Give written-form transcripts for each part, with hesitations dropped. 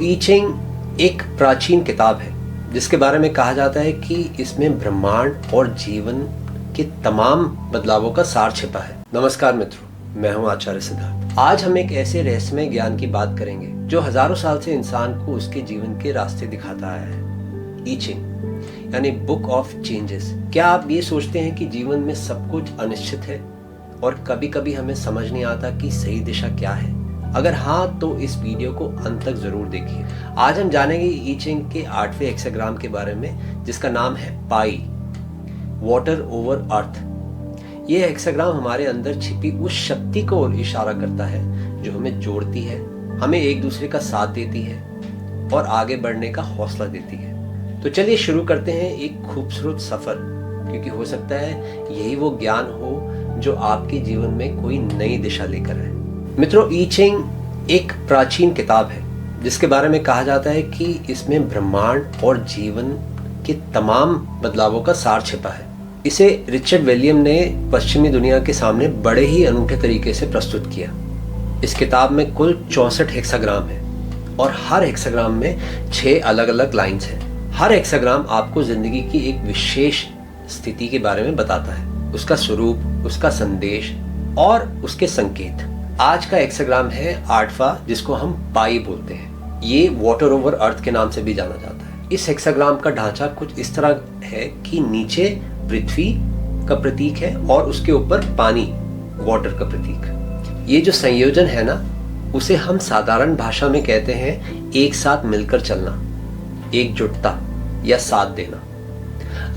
ई चिंग एक प्राचीन किताब है जिसके बारे में कहा जाता है कि इसमें ब्रह्मांड और जीवन के तमाम बदलावों का सार छिपा है। नमस्कार मित्रों, मैं हूं आचार्य सिद्धार्थ। आज हम एक ऐसे रहस्यमय ज्ञान की बात करेंगे जो हजारों साल से इंसान को उसके जीवन के रास्ते दिखाता आया है। ई चिंग यानी बुक ऑफ चेंजेस। क्या आप ये सोचते हैं कि जीवन में सब कुछ अनिश्चित है और कभी कभी हमें समझ नहीं आता कि सही दिशा क्या है? अगर हाँ तो इस वीडियो को अंत तक जरूर देखिए। आज हम जानेंगे ई चिंग के 8वें हेक्साग्राम के बारे में जिसका नाम है पाई, वाटर ओवर अर्थ। ये हेक्साग्राम हमारे अंदर छिपी उस शक्ति को इशारा करता है जो हमें जोड़ती है, हमें एक दूसरे का साथ देती है और आगे बढ़ने का हौसला देती है। तो चलिए शुरू करते हैं एक खूबसूरत सफर, क्योंकि हो सकता है यही वो ज्ञान हो जो आपके जीवन में कोई नई दिशा लेकर आए। मित्रों, ई चिंग एक प्राचीन किताब है जिसके बारे में कहा जाता है कि इसमें ब्रह्मांड और जीवन के तमाम बदलावों का सार छिपा है। इसे रिचर्ड विलियम ने पश्चिमी दुनिया के सामने बड़े ही अनूठे तरीके से प्रस्तुत किया। इस किताब में कुल 64 हेक्साग्राम है और हर हेक्साग्राम में 6 अलग अलग लाइन्स हैं। हर हेक्साग्राम आपको जिंदगी की एक विशेष स्थिति के बारे में बताता है, उसका स्वरूप, उसका संदेश और उसके संकेत। आज का हेक्साग्राम है 8वां, जिसको हम पाई बोलते हैं। ये वाटर ओवर अर्थ के नाम से भी जाना जाता है। इस हेक्साग्राम का ढांचा कुछ इस तरह है कि नीचे पृथ्वी का प्रतीक है और उसके ऊपर पानी, वाटर का प्रतीक। ये जो संयोजन है ना, उसे हम साधारण भाषा में कहते हैं एक साथ मिलकर चलना, एकजुटता या साथ देना।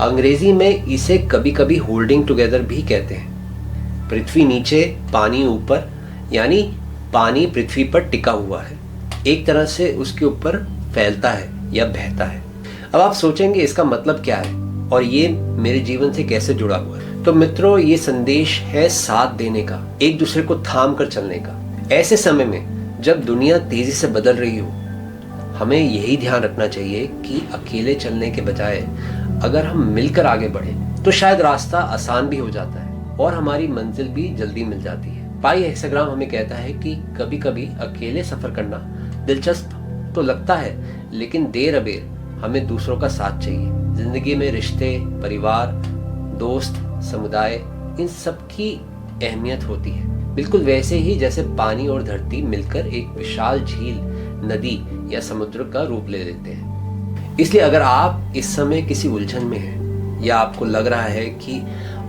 अंग्रेजी में इसे कभी कभी होल्डिंग टुगेदर भी कहते हैं। पृथ्वी नीचे, पानी ऊपर, यानी पानी पृथ्वी पर टिका हुआ है, एक तरह से उसके ऊपर फैलता है या बहता है। अब आप सोचेंगे इसका मतलब क्या है और ये मेरे जीवन से कैसे जुड़ा हुआ है। तो मित्रों, ये संदेश है साथ देने का, एक दूसरे को थाम कर चलने का। ऐसे समय में जब दुनिया तेजी से बदल रही हो, हमें यही ध्यान रखना चाहिए कि अकेले चलने के बजाय अगर हम मिलकर आगे बढ़े तो शायद रास्ता आसान भी हो जाता है और हमारी मंजिल भी जल्दी मिल जाती है। पाई हेक्साग्राम हमें कहता है कि कभी कभी अकेले सफर करना दिलचस्प तो लगता है, लेकिन देर अबेर हमें दूसरों का साथ चाहिए। जिंदगी में रिश्ते, परिवार, दोस्त, समुदाय, इन सब की अहमियत होती है। बिल्कुल वैसे ही जैसे पानी और धरती मिलकर एक विशाल झील, नदी या समुद्र का रूप ले लेते हैं। इसलिए अगर आप इस समय किसी उलझन में हैं या आपको लग रहा है कि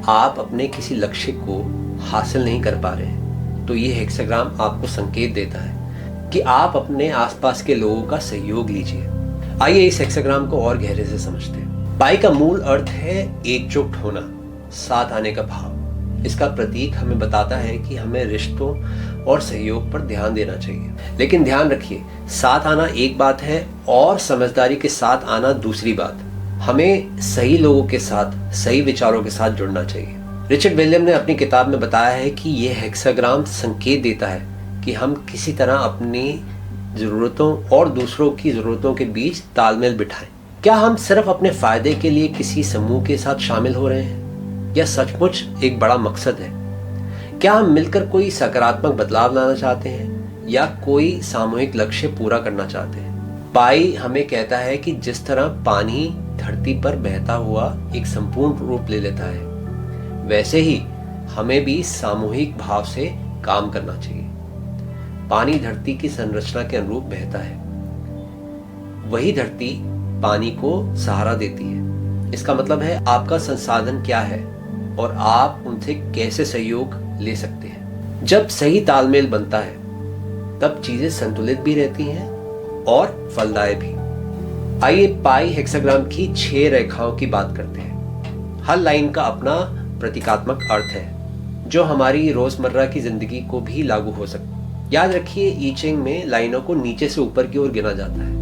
आप अपने किसी लक्ष्य को हासिल नहीं कर पा रहे हैं, तो ये हेक्साग्राम आपको संकेत देता है कि आप अपने आसपास के लोगों का सहयोग लीजिए। आइए इस हेक्साग्राम को और गहरे से समझते हैं। पाई का मूल अर्थ है एकजुट होना, साथ आने का भाव। इसका प्रतीक हमें बताता है कि हमें रिश्तों और सहयोग पर ध्यान देना चाहिए। लेकिन ध्यान रखिए, साथ आना एक बात है और समझदारी के साथ आना दूसरी बात। हमें सही लोगों के साथ, सही विचारों के साथ जुड़ना चाहिए। रिचर्ड विलियम ने अपनी किताब में बताया है कि यह हेक्साग्राम संकेत देता है कि हम किसी तरह अपनी जरूरतों और दूसरों की जरूरतों के बीच तालमेल बिठाएं। क्या हम सिर्फ अपने फायदे के लिए किसी समूह के साथ शामिल हो रहे हैं या सचमुच एक बड़ा मकसद है? क्या हम मिलकर कोई सकारात्मक बदलाव लाना चाहते हैं या कोई सामूहिक लक्ष्य पूरा करना चाहते हैं? पाई हमें कहता है कि जिस तरह पानी धरती पर बहता हुआ एक संपूर्ण रूप ले लेता है, वैसे ही हमें भी सामूहिक भाव से काम करना चाहिए। पानी धरती की संरचना के अनुरूप बहता है, वही धरती पानी को सहारा देती है। इसका मतलब है आपका संसाधन क्या है और आप उनसे कैसे सहयोग ले सकते हैं। जब सही तालमेल बनता है तब चीजें संतुलित भी रहती हैं और फलदायी भी। आइए पाई हेक्साग्राम की 6 रेखाओं की बात करते हैं। हर लाइन का अपना प्रतीकात्मक अर्थ है जो हमारी रोजमर्रा की जिंदगी को भी लागू हो सकता है। याद रखिए, ई चिंग में लाइनों को नीचे से ऊपर की ओर गिना जाता है।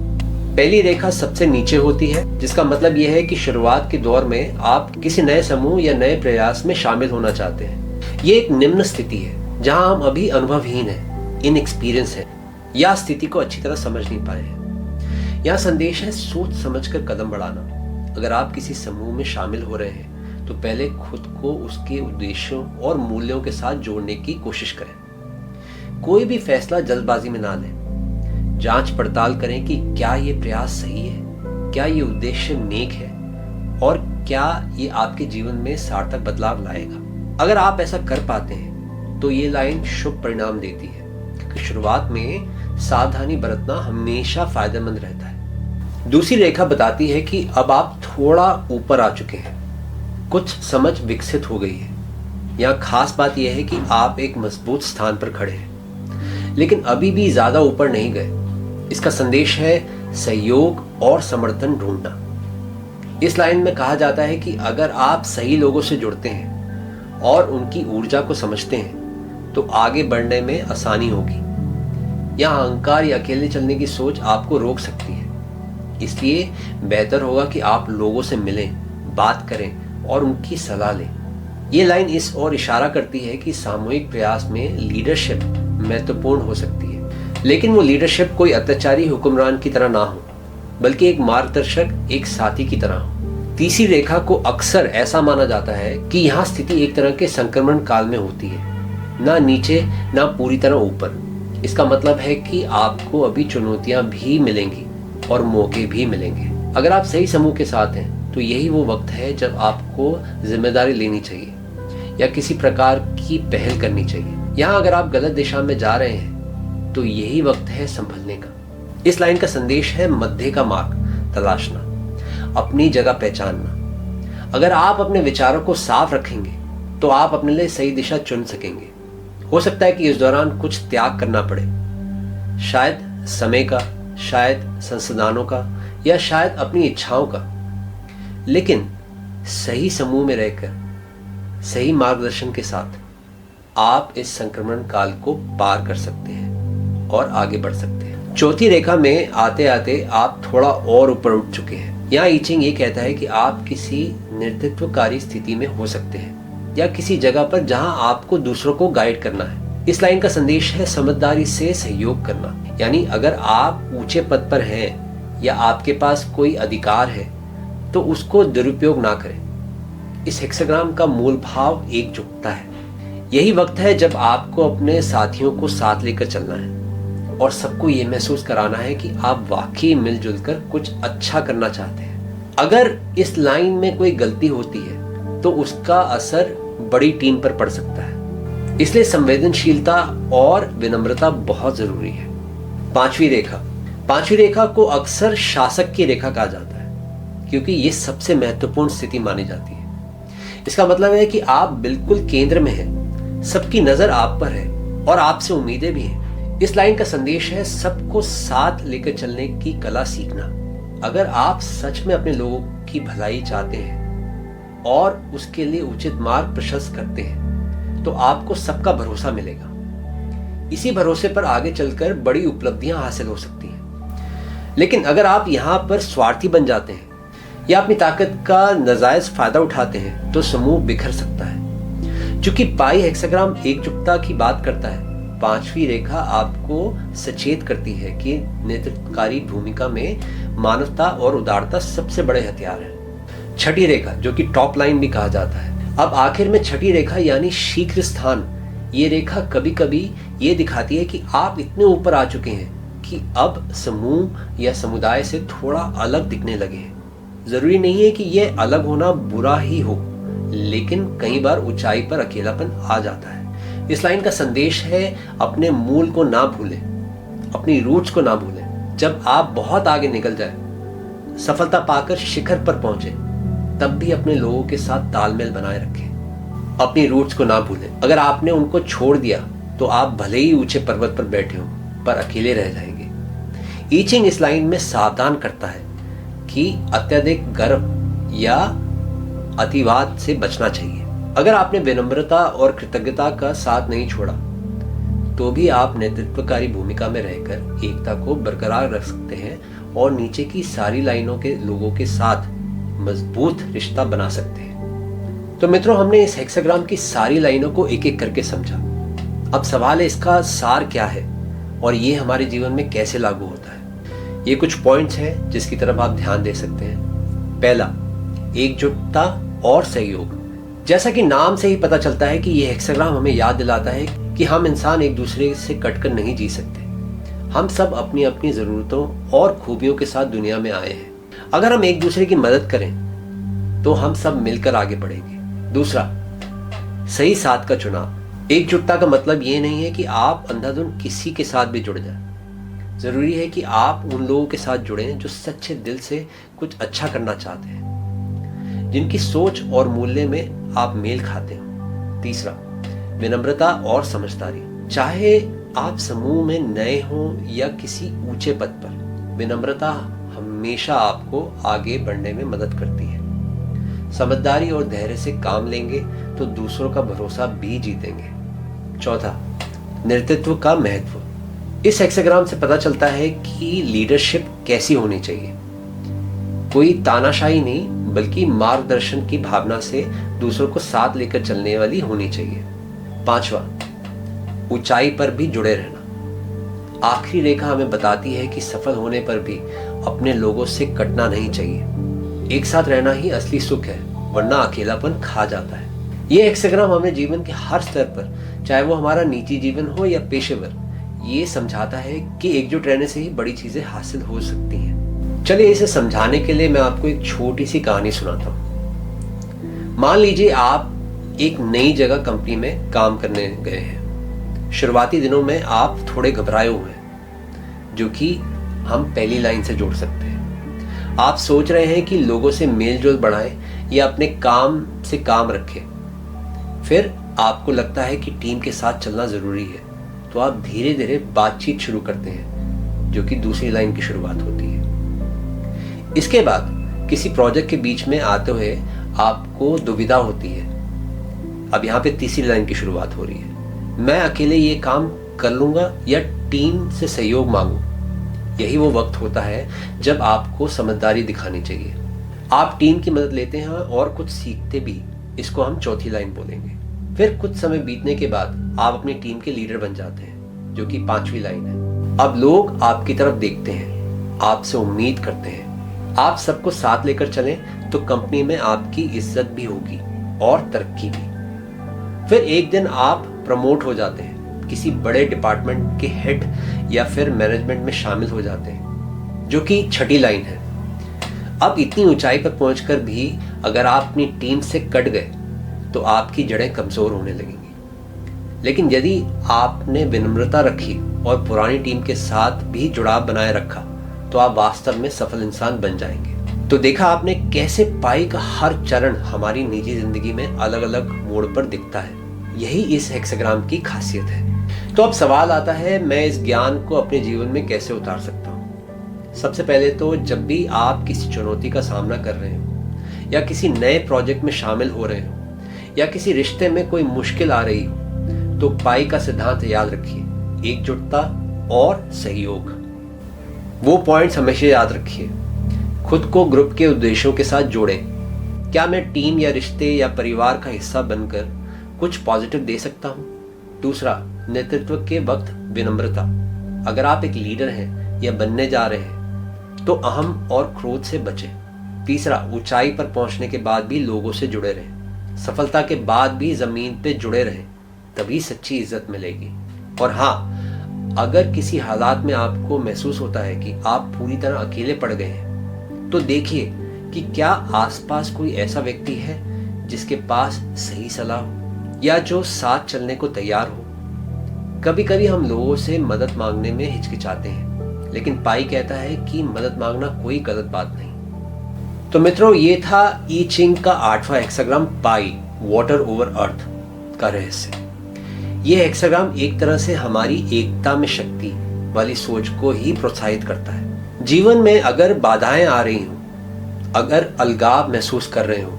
पहली रेखा सबसे नीचे होती है, जिसका मतलब यह है कि शुरुआत के दौर में आप किसी नए समूह या नए प्रयास में शामिल होना चाहते हैं। ये एक निम्न स्थिति है जहां हम अभी अनुभवहीन हैं, इनएक्सपीरियंस है या स्थिति को अच्छी तरह समझ नहीं पाए हैं। यहाँ संदेश है सोच समझकर कदम बढ़ाना। अगर आप किसी समूह में शामिल हो रहे हैं तो पहले खुद को उसके उद्देश्यों और मूल्यों के साथ जोड़ने की कोशिश करें। कोई भी फैसला जल्दबाजी में ना लें। जांच पड़ताल करें कि क्या ये प्रयास सही है, क्या ये उद्देश्य नेक है और क्या ये आपके जीवन में सार्थक बदलाव लाएगा। अगर आप ऐसा कर पाते हैं तो ये लाइन शुभ परिणाम देती है, क्योंकि शुरुआत में सावधानी बरतना हमेशा फायदेमंद रहता है। दूसरी रेखा बताती है कि अब आप थोड़ा ऊपर आ चुके हैं, कुछ समझ विकसित हो गई है। यहाँ खास बात यह है कि आप एक मजबूत स्थान पर खड़े हैं, लेकिन अभी भी ज्यादा ऊपर नहीं गए। इसका संदेश है सहयोग और समर्थन ढूंढना। इस लाइन में कहा जाता है कि अगर आप सही लोगों से जुड़ते हैं और उनकी ऊर्जा को समझते हैं तो आगे बढ़ने में आसानी होगी। यहाँ अहंकार या अकेले चलने की सोच आपको रोक सकती है, इसलिए बेहतर होगा कि आप लोगों से मिलें, बात करें और उनकी सलाह लें। ये लाइन इस ओर इशारा करती है कि सामूहिक प्रयास में लीडरशिप महत्वपूर्ण हो सकती है, लेकिन वो लीडरशिप कोई अत्याचारी हुक्मरान की तरह ना हो, बल्कि एक मार्गदर्शक, एक साथी की तरह हो। तीसरी रेखा को अक्सर ऐसा माना जाता है कि यहाँ स्थिति एक तरह के संक्रमण काल में होती है, ना नीचे ना पूरी तरह ऊपर। इसका मतलब है कि आपको अभी चुनौतियां भी मिलेंगी और मौके भी मिलेंगे। अगर आप सही समूह के साथ हैं तो यही वो वक्त है जब आपको जिम्मेदारी लेनी चाहिए या किसी प्रकार की पहल करनी चाहिए। यहाँ अगर आप गलत दिशा में जा रहे हैं तो यही वक्त है संभलने का। इस लाइन का संदेश है मध्य का मार्ग तलाशना, अपनी जगह पहचानना। अगर आप अपने विचारों को साफ रखेंगे तो आप अपने लिए सही दिशा चुन सकेंगे। हो सकता है कि इस दौरान कुछ त्याग करना पड़े, शायद समय का, शायद संसाधनों का या शायद अपनी इच्छाओं का, लेकिन सही समूह में रहकर, सही मार्गदर्शन के साथ आप इस संक्रमण काल को पार कर सकते हैं और आगे बढ़ सकते हैं। चौथी रेखा में आते आते आप थोड़ा और ऊपर उठ चुके हैं। यहाँ ई चिंग ये कहता है कि आप किसी नेतृत्वकारी स्थिति में हो सकते हैं या किसी जगह पर जहां आपको दूसरों को गाइड करना है। इस लाइन का संदेश है समझदारी से सहयोग करना। यानी अगर आप ऊंचे पद पर हैं या आपके पास कोई अधिकार है तो उसको दुरुपयोग ना करें। इस हेक्साग्राम का मूल भाव एकजुटता है। यही वक्त है जब आपको अपने साथियों को साथ लेकर चलना है और सबको ये महसूस कराना है कि आप वाकई मिलजुल कर कुछ अच्छा करना चाहते हैं। अगर इस लाइन में कोई गलती होती है तो उसका असर बड़ी टीम पर पड़ सकता है, इसलिए संवेदनशीलता और विनम्रता बहुत जरूरी है। पांचवी रेखा को अक्सर शासक की रेखा कहा जाता है, क्योंकि ये सबसे महत्वपूर्ण स्थिति मानी जाती है। इसका मतलब है कि आप बिल्कुल केंद्र में हैं, सबकी नजर आप पर है और आपसे उम्मीदें भी हैं। इस लाइन का संदेश है सबको साथ लेकर चलने की कला सीखना। अगर आप सच में अपने लोगों की भलाई चाहते हैं और उसके लिए उचित मार्ग प्रशस्त करते हैं तो आपको सबका भरोसा मिलेगा। इसी भरोसे पर आगे चलकर बड़ी उपलब्धियां हासिल हो सकती हैं। लेकिन अगर आप यहाँ पर स्वार्थी बन जाते हैं या अपनी ताकत का नाजायज फायदा उठाते हैं तो समूह बिखर सकता है। चूंकि पाई हेक्साग्राम एकजुटता की बात करता है, पांचवी रेखा आपको सचेत करती है कि नेतृत्वकारी भूमिका में मानवता और उदारता सबसे बड़े हथियार हैं। छठी रेखा, जो कि टॉप लाइन भी कहा जाता है। अब आखिर में छठी रेखा यानी शीघ्र स्थान। ये रेखा कभी कभी ये दिखाती है कि आप इतने ऊपर आ चुके हैं कि अब समूह या समुदाय से थोड़ा अलग दिखने लगे हैं। जरूरी नहीं है कि यह अलग होना बुरा ही हो, लेकिन कई बार ऊंचाई पर अकेलापन आ जाता है। इस लाइन का संदेश है अपने मूल को ना भूलें, अपनी रूट्स को ना भूलें। जब आप बहुत आगे निकल जाए, सफलता पाकर शिखर पर पहुंचे, तब भी अपने लोगों के साथ तालमेल बनाए रखें। अपनी रूट्स को ना भूलें। अगर आपने उनको छोड़ दिया तो आप भले ही ऊंचे पर्वत पर बैठे हो पर अकेले रह जाएंगे। ई चिंग इस लाइन में सावधान करता है कि अत्यधिक गर्व या अतिवाद से बचना चाहिए। अगर आपने विनम्रता और कृतज्ञता का साथ नहीं छोड़ा तो भी आप नेतृत्वकारी भूमिका में रहकर एकता को बरकरार रख सकते हैं और नीचे की सारी लाइनों के लोगों के साथ मजबूत रिश्ता बना सकते हैं। तो मित्रों, हमने इस हेक्साग्राम की सारी लाइनों को एक एक करके समझा। अब सवाल है इसका सार क्या है और ये हमारे जीवन में कैसे लागू होता है। ये कुछ पॉइंट्स हैं जिसकी तरफ आप ध्यान दे सकते हैं। पहला, एकजुटता और सहयोग। जैसा कि नाम से ही पता चलता है कि ये हेक्साग्राम हमें याद दिलाता है कि हम इंसान एक दूसरे से कटकर नहीं जी सकते। हम सब अपनी अपनी ज़रूरतों और खूबियों के साथ दुनिया में आए हैं। अगर हम एक दूसरे की मदद करें तो हम सब मिलकर आगे बढ़ेंगे। दूसरा, सही साथ का चुनाव। एकजुटता का मतलब ये नहीं है कि आप अंधाधुंध किसी के साथ भी जुड़ जाए। जरूरी है कि आप उन लोगों के साथ जुड़ें जो सच्चे दिल से कुछ अच्छा करना चाहते हैं, जिनकी सोच और मूल्य में आप मेल खाते हो। तीसरा, विनम्रता और समझदारी। चाहे आप समूह में नए हों या किसी ऊंचे पद पर, विनम्रता हमेशा आपको आगे बढ़ने में मदद करती है। समझदारी और धैर्य से काम लेंगे तो दूसरों का भरोसा भी जीतेंगे। चौथा, नेतृत्व का महत्व। इस हेक्साग्राम से पता चलता है कि लीडरशिप कैसी होनी चाहिए। कोई तानाशाही नहीं, बल्कि मार्गदर्शन की भावना से दूसरों को साथ लेकर चलने वाली होनी चाहिए। पांचवा, ऊंचाई पर भी जुड़े रहना। आखिरी रेखा हमें बताती है कि सफल होने पर भी अपने लोगों से कटना नहीं चाहिए। एक साथ रहना ही असली सुख है, वरना अकेलापन खा जाता है। ये हेक्साग्राम हमें जीवन के हर स्तर पर, चाहे वो हमारा निजी जीवन हो या पेशेवर, ये समझाता है कि एकजुट रहने से ही बड़ी चीजें हासिल हो सकती हैं। चलिए इसे समझाने के लिए मैं आपको एक छोटी सी कहानी सुनाता हूँ। मान लीजिए आप एक नई जगह कंपनी में काम करने गए हैं। शुरुआती दिनों में आप थोड़े घबराए हुए हैं, जो कि हम पहली लाइन से जोड़ सकते हैं। आप सोच रहे हैं कि लोगों से मेल जोल बढ़ाएं या अपने काम से काम रखें। फिर आपको लगता है कि टीम के साथ चलना जरूरी है, तो आप धीरे धीरे बातचीत शुरू करते हैं, जो कि दूसरी लाइन की शुरुआत होती है। इसके बाद किसी प्रोजेक्ट के बीच में आते हुए आपको दुविधा होती है। अब यहाँ पे तीसरी लाइन की शुरुआत हो रही है। मैं अकेले ये काम कर लूंगा या टीम से सहयोग मांगू। यही वो वक्त होता है जब आपको समझदारी दिखानी चाहिए। आप टीम की मदद लेते हैं और कुछ सीखते भी। इसको हम चौथी लाइन बोलेंगे। फिर कुछ समय बीतने के बाद आप अपनी टीम के लीडर बन जाते हैं, जो कि पांचवी लाइन है। अब लोग आपकी तरफ देखते हैं, आपसे उम्मीद करते हैं। आप सबको साथ लेकर चलें तो कंपनी में आपकी इज्जत भी होगी और तरक्की भी। फिर एक दिन आप प्रमोट हो जाते हैं, किसी बड़े डिपार्टमेंट के हेड या फिर मैनेजमेंट में शामिल हो जाते हैं, जो कि छठी लाइन है। अब इतनी ऊंचाई पर पहुंचकर भी अगर आप अपनी टीम से कट गए तो आपकी जड़ें कमजोर होने लगेंगी। लेकिन यदि आपने विनम्रता रखी और पुरानी टीम के साथ भी जुड़ाव बनाए रखा तो आप वास्तव में सफल इंसान बन जाएंगे। तो देखा आपने कैसे पाई का हर चरण हमारी निजी जिंदगी में अलग अलग मोड़ पर दिखता है। यही इस हेक्साग्राम की खासियत है। तो अब सवाल आता है, मैं इस ज्ञान को अपने जीवन में कैसे उतार सकता हूँ? सबसे पहले तो जब भी आप किसी चुनौती का सामना कर रहे हो या किसी नए प्रोजेक्ट में शामिल हो रहे हो या किसी रिश्ते में कोई मुश्किल आ रही हो, तो पाई का सिद्धांत याद रखिए, एकजुटता और सहयोग। वो पॉइंट्स हमेशा याद रखिए। खुद को ग्रुप के उद्देश्यों के साथ जोड़ें। क्या मैं टीम या रिश्ते या परिवार का हिस्सा बनकर कुछ पॉजिटिव दे सकता हूँ? दूसरा, नेतृत्व के वक्त विनम्रता। अगर आप एक लीडर हैं या बनने जा रहे हैं तो अहम और क्रोध से बचें। तीसरा, ऊंचाई पर पहुंचने के बाद भी लोगों से जुड़े रहें। सफलता के बाद भी जमीन पे जुड़े रहें, तभी सच्ची इज्जत मिलेगी। और हाँ, अगर किसी हालात में आपको महसूस होता है कि आप पूरी तरह अकेले पड़ गए हैं, तो देखिए कि क्या आसपास कोई ऐसा व्यक्ति है जिसके पास सही सलाह हो या जो साथ चलने को तैयार हो। कभी कभी हम लोगों से मदद मांगने में हिचकिचाते हैं, लेकिन पाई कहता है कि मदद मांगना कोई गलत बात नहीं। तो मित्रों, ये था ई चिंग का 8वां हेक्साग्राम पाई, वाटर ओवर अर्थ का रहस्य। ये हेक्साग्राम एक तरह से हमारी एकता में शक्ति वाली सोच को ही प्रोत्साहित करता है। जीवन में अगर बाधाएं आ रही हो, अगर अलगाव महसूस कर रहे हो,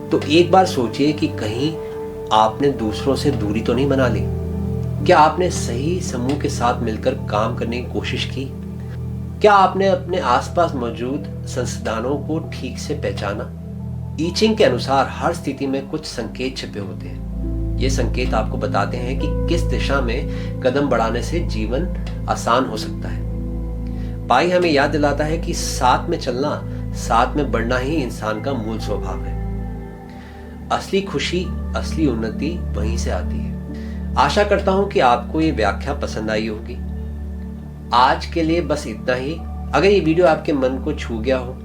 तो एक बार सोचिए कि कहीं आपने दूसरों से दूरी तो नहीं बना ली। क्या आपने सही समूह के साथ मिलकर काम करने की कोशिश की? क्या आपने अपने आसपास मौजूद संसाधनों को ठीक से पहचाना? ई चिंग के अनुसार हर स्थिति में कुछ संकेत छिपे होते हैं। ये संकेत आपको बताते हैं कि किस दिशा में कदम बढ़ाने से जीवन आसान हो सकता है। पाई हमें याद दिलाता है कि साथ में चलना, साथ में बढ़ना ही इंसान का मूल स्वभाव है। असली खुशी, असली उन्नति वहीं से आती है। आशा करता हूं कि आपको ये व्याख्या पसंद आई होगी। आज के लिए बस इतना ही। अगर ये वीडियो आपके मन को छू गया हो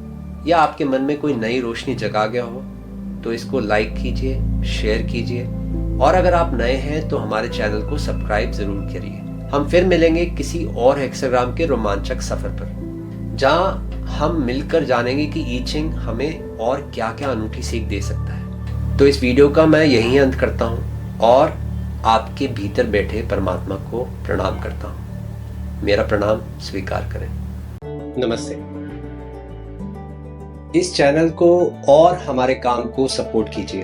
या आपके मन में कोई नई रोशनी जगा गया हो तो इसको लाइक कीजिए, शेयर कीजिए, और अगर आप नए हैं तो हमारे चैनल को सब्सक्राइब जरूर करिए। हम फिर मिलेंगे किसी और हेक्साग्राम के रोमांचक सफर पर, जहां हम मिलकर जानेंगे कि ई चिंग हमें और क्या क्या अनूठी सीख दे सकता है। तो इस वीडियो का मैं यहीं अंत करता हूं और आपके भीतर बैठे परमात्मा को प्रणाम करता हूं। मेरा प्रणाम स्वीकार करें। नमस्ते। इस चैनल को और हमारे काम को सपोर्ट कीजिए।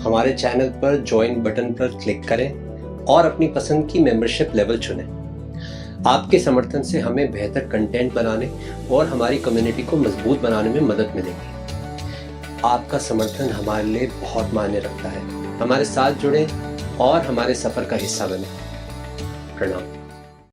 हमारे चैनल पर ज्वाइन बटन पर क्लिक करें और अपनी पसंद की मेंबरशिप लेवल चुनें। आपके समर्थन से हमें बेहतर कंटेंट बनाने और हमारी कम्युनिटी को मजबूत बनाने में मदद मिलेगी। आपका समर्थन हमारे लिए बहुत मायने रखता है। हमारे साथ जुड़ें और हमारे सफर का हिस्सा बने। प्रणाम।